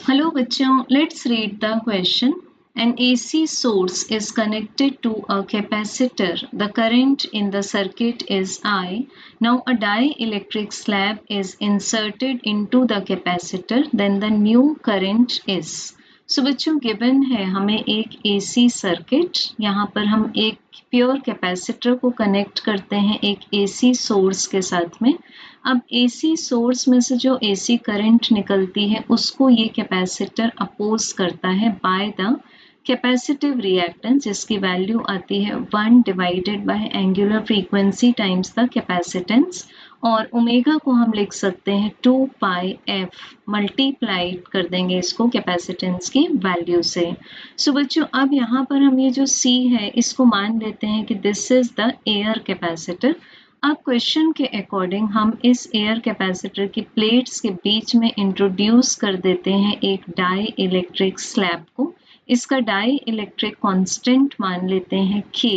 Hello बच्चों, let's read the question. An AC source is connected to a capacitor. The current in the circuit is I. Now a dielectric slab is inserted into the capacitor. Then the new current is. So बच्चों given है हमें एक AC circuit, यहाँ पर हम एक pure capacitor को connect करते हैं एक AC सोर्स के साथ में। अब AC सोर्स में से जो AC करंट निकलती है उसको ये कैपेसिटर अपोज करता है बाय द कैपेसिटिव रिएक्टेंस, जिसकी वैल्यू आती है 1 divided by angular frequency times the capacitance, और ओमेगा को हम लिख सकते हैं 2 पाई एफ, मल्टीप्लाइड कर देंगे इसको कैपेसिटेंस की वैल्यू से। सो बच्चों अब यहाँ पर हम ये जो C है इसको मान लेते हैं कि this is the air capacitor. अब क्वेश्चन के अकॉर्डिंग हम इस एयर कैपेसिटर की प्लेट्स के बीच में इंट्रोड्यूस कर देते हैं एक डाई इलेक्ट्रिक स्लैब को। इसका डाई इलेक्ट्रिक कांस्टेंट मान लेते हैं K।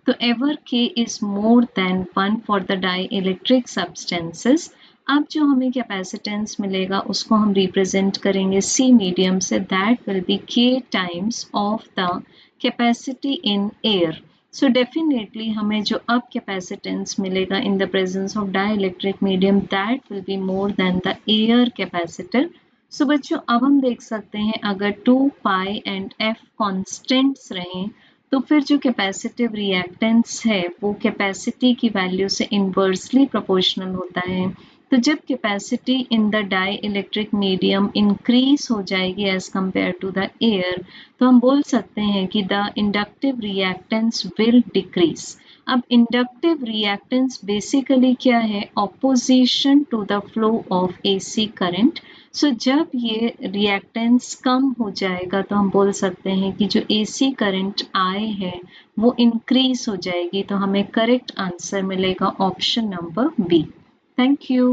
तो ever K is more than 1 for the dielectric substances. अब जो हमें कैपेसिटेंस मिलेगा उसको हम रिप्रेजेंट करेंगे C मीडियम से, that will be K times of the capacity in air. So definitely हमें जो अब कैपेसिटेंस मिलेगा in the presence of dielectric medium that will be more than the air capacitor. So बच्चों अब हम देख सकते हैं अगर 2 पाई एंड f कॉन्स्टेंट्स रहें तो फिर जो कैपेसिटिव रिएक्टेंस है वो कैपेसिटी की वैल्यू से इन्वर्सली प्रोपोर्शनल होता है। तो जब capacity in the dielectric medium increase हो जाएगी as compare to the air, तो हम बोल सकते हैं कि the inductive reactance will decrease. अब इंडक्टिव रिएक्टेंस बेसिकली क्या है? Opposition to the flow of AC current. So जब ये रिएक्टेंस कम हो जाएगा तो हम बोल सकते हैं कि जो एसी करंट आई है वो इंक्रीज हो जाएगी। तो हमें करेक्ट आंसर मिलेगा option number B. Thank you.